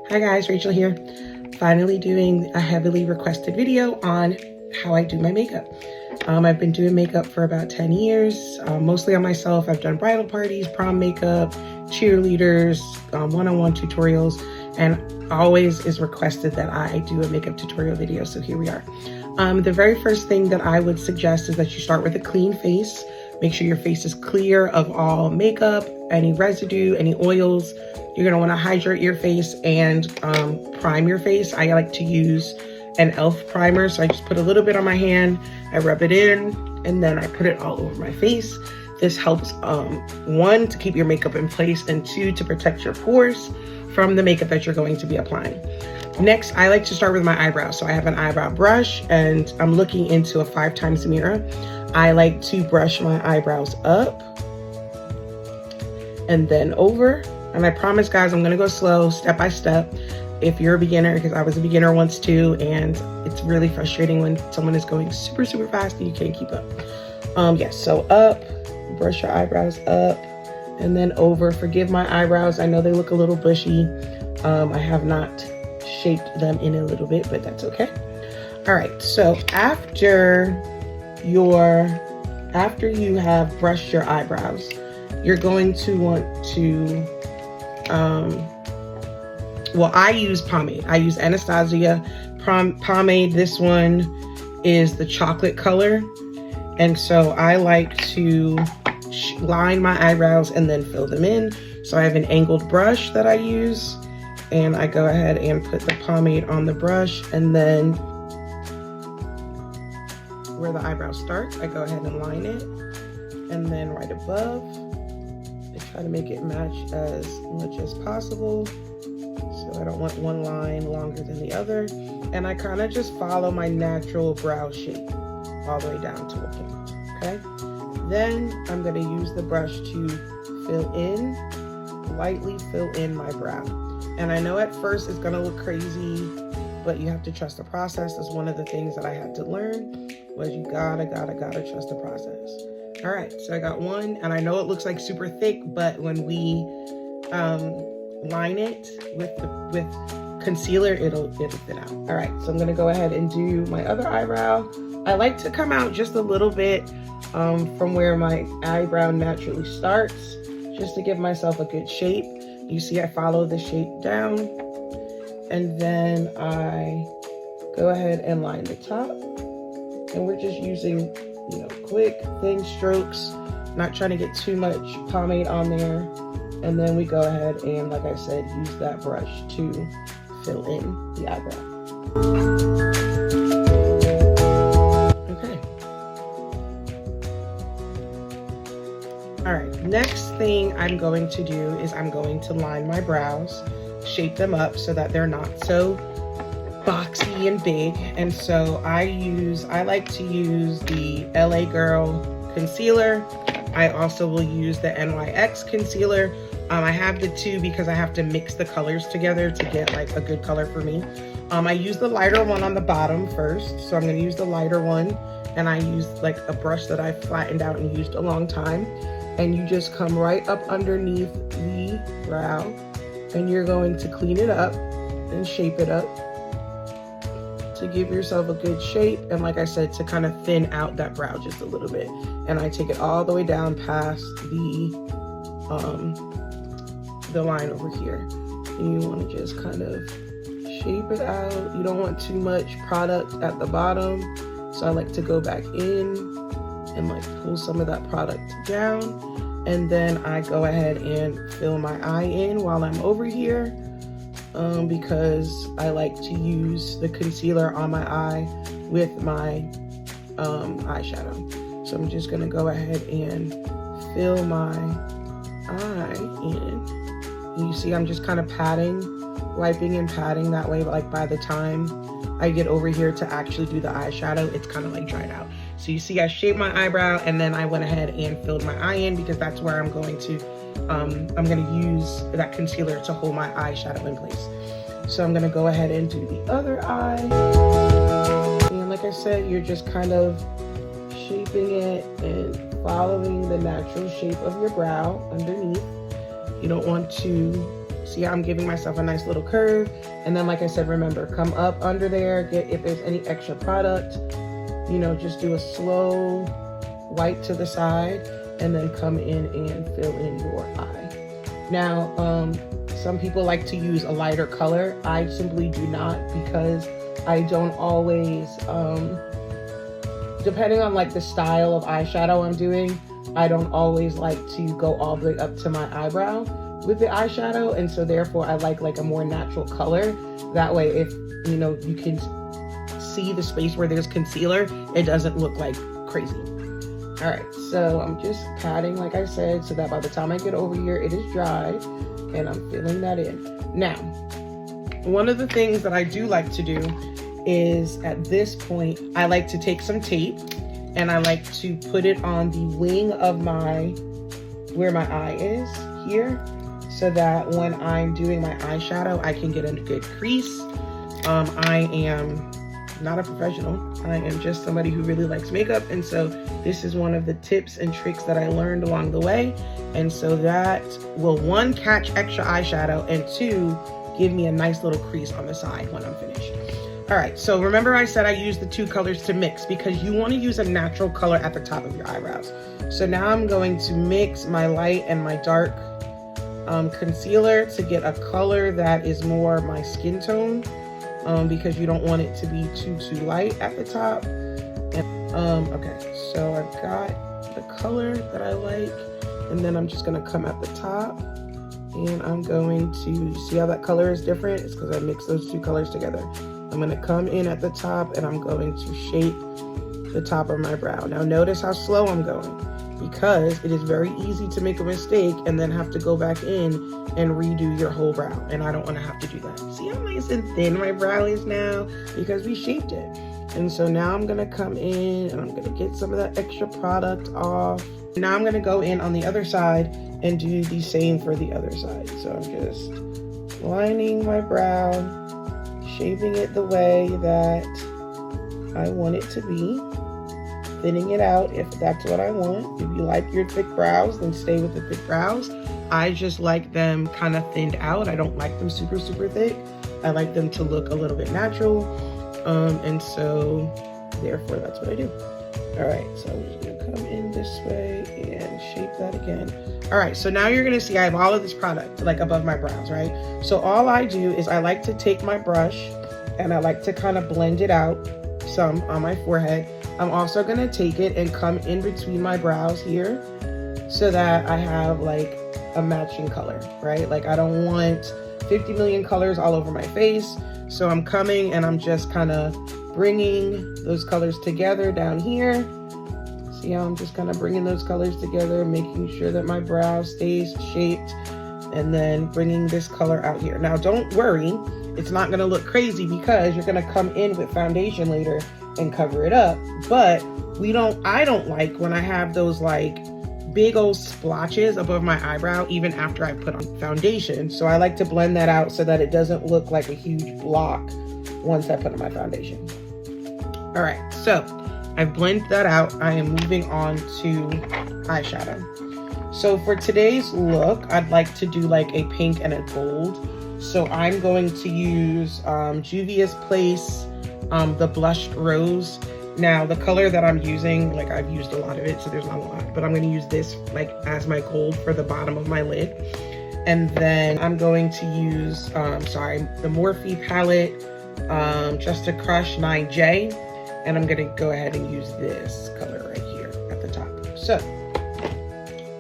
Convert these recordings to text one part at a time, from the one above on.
Hi guys, Rachel here. Finally doing a heavily requested video on how I do my makeup. I've been doing makeup for about 10 years, mostly on myself. I've done bridal parties, prom makeup, cheerleaders, one-on-one tutorials, and always is requested that I do a makeup tutorial video, so here we are. The very first thing that I would suggest is that you start with a clean face. Make sure your face is clear of all makeup, any residue, any oils. You're gonna wanna hydrate your face and prime your face. I like to use an e.l.f. primer, so I just put a little bit on my hand, I rub it in, and then I put it all over my face. This helps, one, to keep your makeup in place, and two, to protect your pores from the makeup that you're going to be applying. Next, I like to start with my eyebrows. So I have an eyebrow brush, and I'm looking into a 5 times mirror. I like to brush my eyebrows up and then over. And I promise, guys, I'm gonna go slow, step by step. If you're a beginner, because I was a beginner once too, and it's really frustrating when someone is going super, super fast and you can't keep up. Yes, so up, brush your eyebrows up, and then over. Forgive my eyebrows, I know they look a little bushy. I have not shaped them in a little bit, but that's okay. All right, so after you have brushed your eyebrows, you're going to want to, well, I use pomade. I use Anastasia pomade. This one is the chocolate color. And so I like to line my eyebrows and then fill them in. So I have an angled brush that I use, and I go ahead and put the pomade on the brush, and then where the eyebrow starts, I go ahead and line it. And then right above, I try to make it match as much as possible. So I don't want one line longer than the other. And I kind of just follow my natural brow shape all the way down to a point, okay? Then I'm gonna use the brush to lightly fill in my brow. And I know at first it's gonna look crazy, but you have to trust the process. That's one of the things that I had to learn, was you gotta trust the process. All right, so I got one, and I know it looks like super thick, but when we line it with concealer, it'll thin out. All right, so I'm gonna go ahead and do my other eyebrow. I like to come out just a little bit from where my eyebrow naturally starts, just to give myself a good shape. You see, I follow the shape down, and then I go ahead and line the top. And we're just using, you know, quick, thin strokes, not trying to get too much pomade on there. And then we go ahead and, like I said, use that brush to fill in the eyebrow. Okay. All right, next thing I'm going to do is I'm going to line my brows, shape them up so that they're not so boxy and big. And so I like to use the LA Girl concealer. I also will use the NYX concealer. I have the two because I have to mix the colors together to get like a good color for me. I use the lighter one on the bottom first. So I'm gonna use the lighter one, and I use like a brush that I flattened out and used a long time. And you just come right up underneath the brow, and you're going to clean it up and shape it up to give yourself a good shape, and like I said, to kind of thin out that brow just a little bit. And I take it all the way down past the line over here. And you want to just kind of shape it out. You don't want too much product at the bottom, so I like to go back in and like pull some of that product down. And then I go ahead and fill my eye in while I'm over here. Because I like to use the concealer on my eye with my eyeshadow. So I'm just gonna go ahead and fill my eye in. And you see I'm just kind of wiping and patting that way, but like by the time I get over here to actually do the eyeshadow, it's kind of like dried out. So you see I shaped my eyebrow, and then I went ahead and filled my eye in because that's where I'm going to use that concealer to hold my eyeshadow in place. So I'm gonna go ahead and do the other eye. And like I said, you're just kind of shaping it and following the natural shape of your brow underneath. You don't want to See how I'm giving myself a nice little curve. And then, like I said, remember, come up under there, get if there's any extra product, you know, just do a slow wipe to the side and then come in and fill in your eye. Now, some people like to use a lighter color. I simply do not, because I don't always, depending on like the style of eyeshadow I'm doing, I don't always like to go all the way up to my eyebrow with the eyeshadow, and so therefore I like a more natural color. That way, if you know, you can see the space where there's concealer, it doesn't look like crazy. All right, so I'm just patting, like I said, so that by the time I get over here, it is dry, and I'm filling that in. Now, one of the things that I do like to do is at this point, I like to take some tape and I like to put it on the wing of where my eye is here, so that when I'm doing my eyeshadow, I can get a good crease. I am not a professional. I am just somebody who really likes makeup. And so this is one of the tips and tricks that I learned along the way. And so that will, one, catch extra eyeshadow, and two, give me a nice little crease on the side when I'm finished. All right, so remember I said I use the two colors to mix, because you want to use a natural color at the top of your eyebrows. So now I'm going to mix my light and my dark concealer to get a color that is more my skin tone, because you don't want it to be too light at the top. And, okay, so I've got the color that I like, and then I'm just going to come at the top, and I'm going to, see how that color is different? It's because I mixed those two colors together. I'm going to come in at the top, and I'm going to shape the top of my brow. Now notice how slow I'm going, because it is very easy to make a mistake and then have to go back in and redo your whole brow, and I don't want to have to do that. See how nice and thin my brow is now, because we shaped it. And so now I'm going to come in and I'm going to get some of that extra product off. Now I'm going to go in on the other side and do the same for the other side. So I'm just lining my brow, shaping it the way that I want it to be, thinning it out if that's what I want. If you like your thick brows, then stay with the thick brows. I just like them kind of thinned out. I don't like them super thick. I like them to look a little bit natural, and so therefore that's what I do. All right, so I'm just gonna come in this way and shape that again. All right, so now you're gonna see I have all of this product like above my brows, right? So all I do is I like to take my brush and I like to kind of blend it out some on my forehead. I'm also gonna take it and come in between my brows here, so that I have like a matching color, right? Like I don't want 50 million colors all over my face. So I'm coming and I'm just kind of bringing those colors together down here. See how I'm just kind of bringing those colors together, making sure that my brow stays shaped, and then bringing this color out here. Now don't worry, it's not gonna look crazy, because you're gonna come in with foundation later and cover it up. But I don't like when I have those like big old splotches above my eyebrow even after I put on foundation. So I like to blend that out so that it doesn't look like a huge block once I put on my foundation. All right, so I've blended that out. I am moving on to eyeshadow. So for today's look, I'd like to do like a pink and a gold. So I'm going to use Juvia's Place, the Blushed Rose. Now the color that I'm using, like I've used a lot of it, so there's not a lot, but I'm going to use this like as my gold for the bottom of my lid. And then I'm going to use, the Morphe palette, Just a Crush 9J. And I'm going to go ahead and use this color right here at the top. So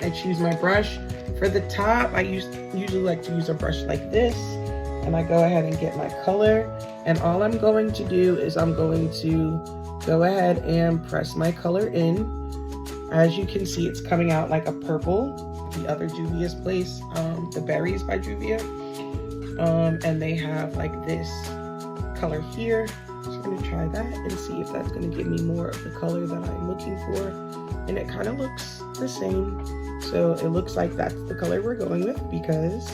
I choose my brush. For the top, I usually like to use a brush like this. And I go ahead and get my color. And all I'm going to do is I'm going to go ahead and press my color in. As you can see, it's coming out like a purple. The other Juvia's Place, the Berries by Juvia. And they have like this color here. So I'm going to try that and see if that's going to give me more of the color that I'm looking for. And it kind of looks the same. So it looks like that's the color we're going with, because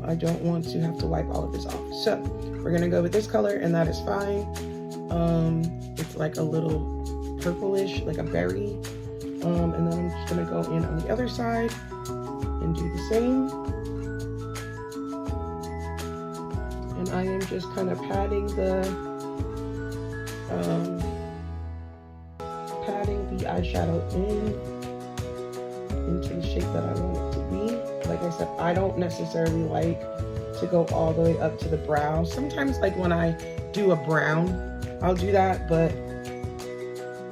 I don't want to have to wipe all of this off. So we're going to go with this color, and that is fine. It's like a little purplish, like a berry. And then I'm just going to go in on the other side and do the same. And I am just kind of patting the eyeshadow into the shape that I want it to be. Like I said, I don't necessarily like to go all the way up to the brow. Sometimes like when I do a brown, I'll do that, but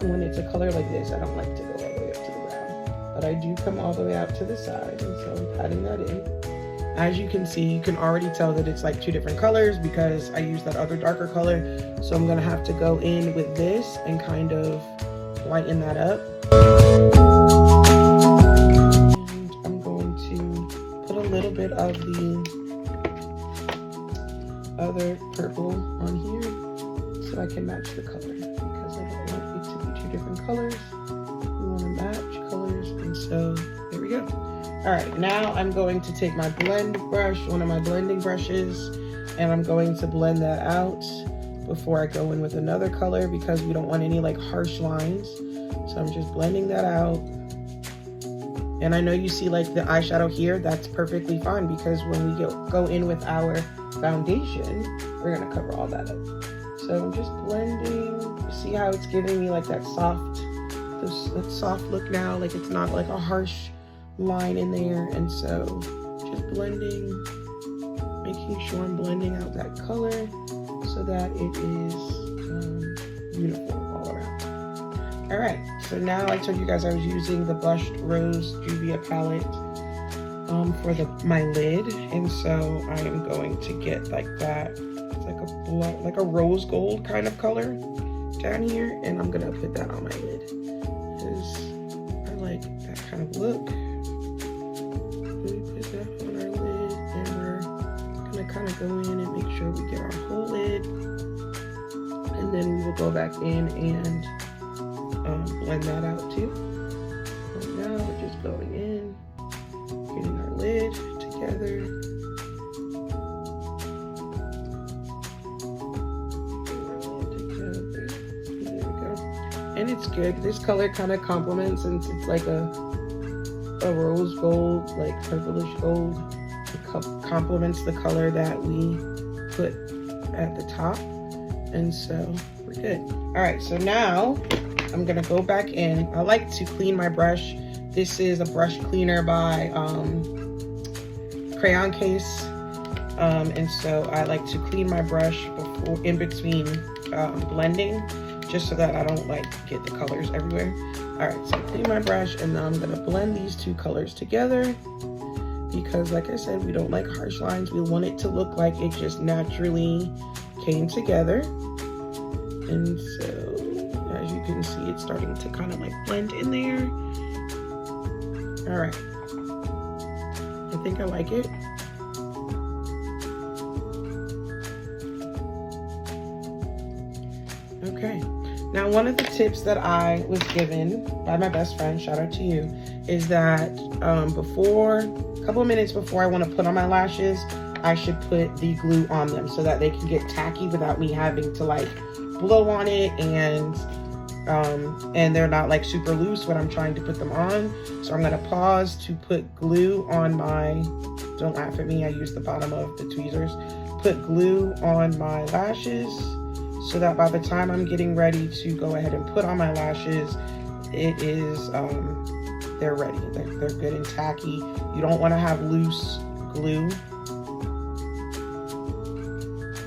when it's a color like this, I don't like to go all the way up to the brow. But I do come all the way out to the side, and so I'm patting that in. As you can see, you can already tell that it's like two different colors because I used that other darker color. So I'm gonna have to go in with this and kind of lighten that up. And I'm going to put a little bit of the other purple on here so I can match the color, because I don't want it to be two different colors. We want to match colors, and so there we go. All right, now I'm going to take my blend brush, one of my blending brushes, and I'm going to blend that out before I go in with another color, because we don't want any like harsh lines. So I'm just blending that out. And I know you see like the eyeshadow here, that's perfectly fine, because when we go in with our foundation, we're gonna cover all that up. So I'm just blending. You see how it's giving me like that soft look now, like it's not like a harsh line in there. And so just blending, making sure I'm blending out that color so that it is uniform all around. All right, so now I told you guys I was using the Blushed Rose Juvia palette for my lid, and so I am going to get like that. It's like a rose gold kind of color down here, and I'm gonna put that on my lid because I like that kind of look. We put that on our lid, and we're gonna kind of go in and make sure we get our whole lid, and then we will go back in and blend that out too. Right now we're just going in, getting our lid together. There we go. And it's good. This color kind of complements, since it's like a rose gold, like purplish gold. It complements the color that we put at the top, and so we're good. All right, so now I'm gonna go back in. I like to clean my brush. This is a brush cleaner by Crayon Case, and so I like to clean my brush in between blending, just so that I don't like get the colors everywhere. All right, so I clean my brush, and now I'm gonna blend these two colors together, because like I said, we don't like harsh lines. We want it to look like it just naturally came together. And so as you can see, it's starting to kind of like blend in there. All right, I think I like it. Okay, now one of the tips that I was given by my best friend, shout out to you, is that a couple of minutes before I want to put on my lashes, I should put the glue on them so that they can get tacky without me having to like blow on it, and they're not like super loose when I'm trying to put them on. So I'm gonna pause to put glue on my, don't laugh at me, I use the bottom of the tweezers, put glue on my lashes so that by the time I'm getting ready to go ahead and put on my lashes, it is, they're ready. They're good and tacky. You don't want to have loose glue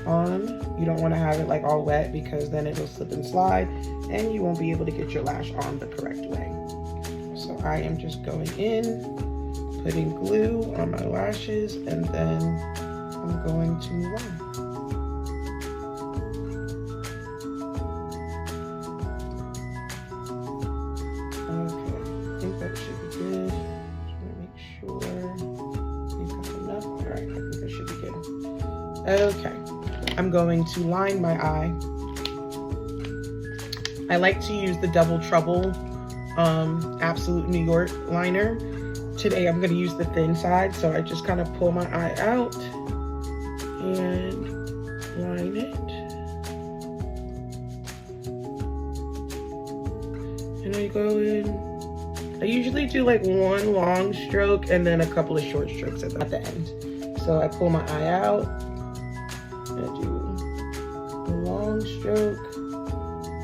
on. You don't want to have it like all wet, because then it'll slip and slide and you won't be able to get your lash on the correct way. So I am just going in, putting glue on my lashes, and then I'm going to move on. Okay, I think that should be good. Just want to make sure we've got enough. All right, I think that should be good. Okay, I'm going to line my eye. I like to use the Double Trouble Absolute New York liner. Today I'm going to use the thin side, so I just kind of pull my eye out and line it. And I go in. I usually do like one long stroke and then a couple of short strokes at the end. So I pull my eye out I do a long stroke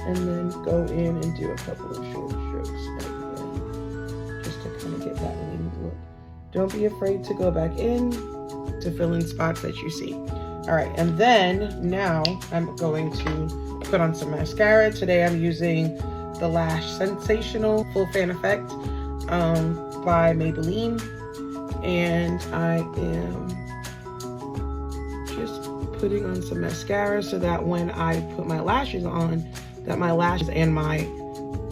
and then go in and do a couple of short strokes again, just to kind of get that winged look. Don't be afraid to go back in to fill in spots that you see. All right, and then now I'm going to put on some mascara. Today I'm using the Lash Sensational Full Fan Effect by Maybelline, and I am just putting on some mascara so that when I put my lashes on, that my lashes and my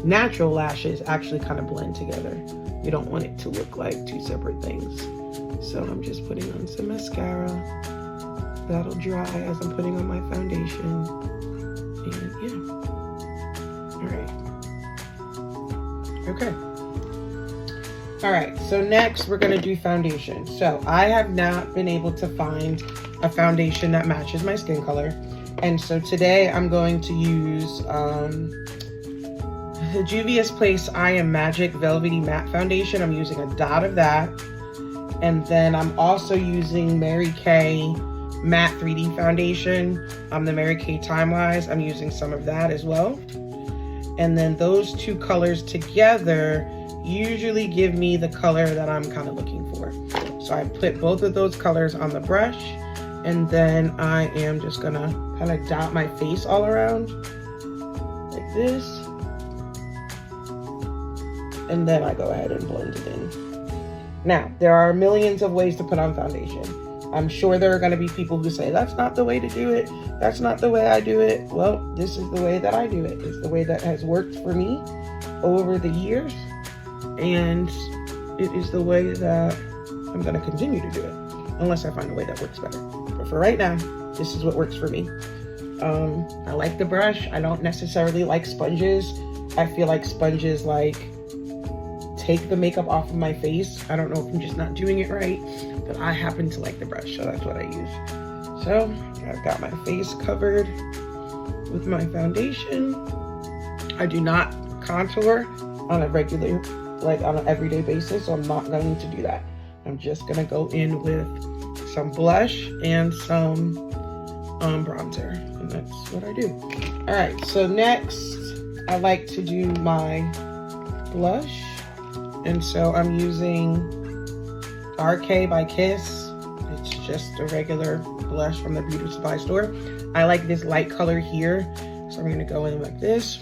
natural lashes actually kind of blend together. You don't want it to look like two separate things. So I'm just putting on some mascara. That'll dry as I'm putting on my foundation. And yeah. All right. Okay. All right, so next we're gonna do foundation. So I have not been able to find a foundation that matches my skin color. And so today I'm going to use the Juvia's Place I Am Magic Velvety Matte Foundation. I'm using a dot of that. And then I'm also using Mary Kay Matte 3D Foundation. The Mary Kay Time Wise. I'm using some of that as well. And then those two colors together usually give me the color that I'm kind of looking for. So I put both of those colors on the brush, and then I am just gonna kind of dot my face all around like this. And then I go ahead and blend it in. Now, there are millions of ways to put on foundation. I'm sure there are going to be people who say, that's not the way to do it. That's not the way I do it. Well, this is the way that I do it. It's the way that has worked for me over the years. And it is the way that I'm going to continue to do it, unless I find a way that works better. But for right now, this is what works for me. I like the brush. I don't necessarily like sponges. I feel like sponges take the makeup off of my face. I don't know if I'm just not doing it right, but I happen to like the brush, so that's what I use. So I've got my face covered with my foundation. I do not contour on a regular, on an everyday basis, so I'm not going to do that. I'm just gonna go in with some blush and some bronzer, and that's what I do. All right, so next I like to do my blush. And so I'm using RK by Kiss. It's just a regular blush from the beauty supply store. I like this light color here, so I'm gonna go in like this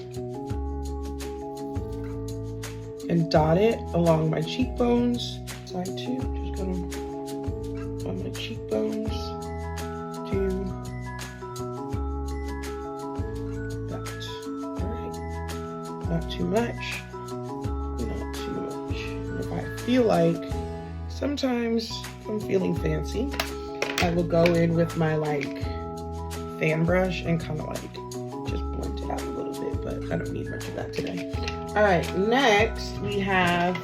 and dot it along my cheekbones. Side two, just gonna on my cheekbones do that. All right, not too much. I feel like sometimes if I'm feeling fancy, I will go in with my fan brush and kind of just blend it out a little bit, but I don't need much of that today. All right, next we have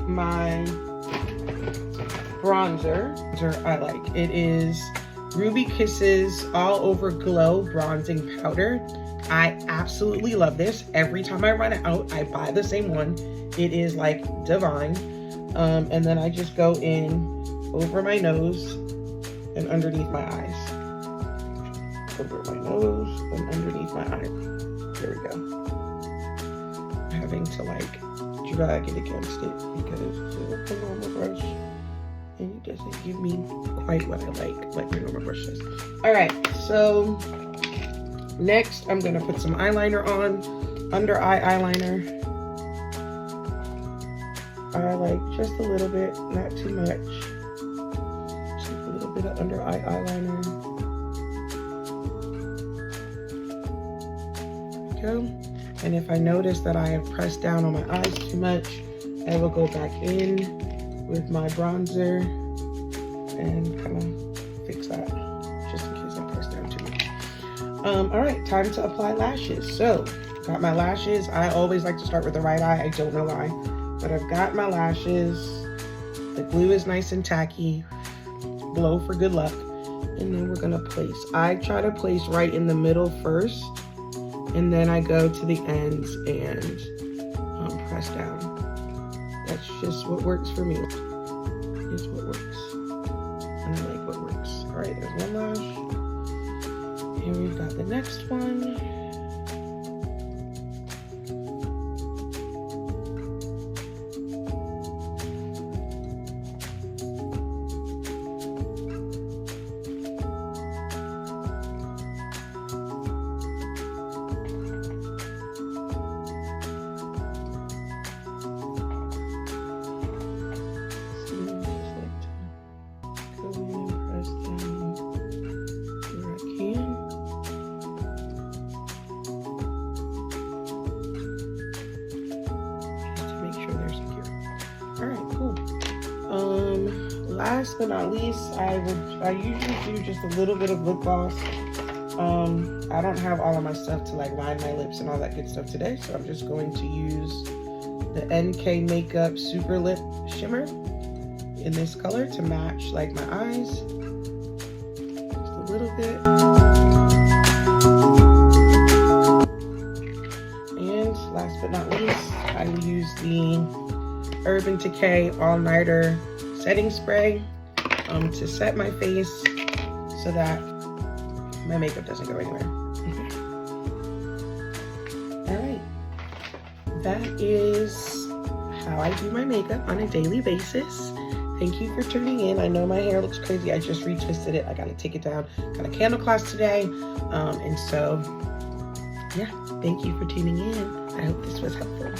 my bronzer. I like it is Ruby Kisses All Over Glow Bronzing Powder. I absolutely love this. Every time I run out, I buy the same one. It is divine. And then I just go in over my nose and underneath my eyes. Over my nose and underneath my eye. There we go. I'm having to drag it against it because it's a normal brush and it doesn't give me quite what I like the normal brush does. All right, so next I'm gonna put some eyeliner on, under eye eyeliner. I like just a little bit, not too much. Just a little bit of under eye eyeliner. There we go. And if I notice that I have pressed down on my eyes too much, I will go back in with my bronzer and kind of fix that, just in case I press down too much. All right, time to apply lashes. So, got my lashes. I always like to start with the right eye. I don't know why. But I've got my lashes. The glue is nice and tacky. Blow for good luck. And then we're gonna place. I try to place right in the middle first, and then I go to the ends and press down. That's just what works for me. It's what works. And I like what works. All right, there's one lash. And we've got the next one. Last but not least, I usually do just a little bit of lip gloss. I don't have all of my stuff to like line my lips and all that good stuff today, so I'm just going to use the NK Makeup Super Lip Shimmer in this color to match like my eyes. Just a little bit. And last but not least, I will use the Urban Decay All Nighter Setting Spray to set my face so that my makeup doesn't go anywhere. All right, that is how I do my makeup on a daily basis. Thank you for tuning in. I know my hair looks crazy. I just retwisted it. I gotta take it down. Got a candle class today. And so, yeah, thank you for tuning in. I hope this was helpful.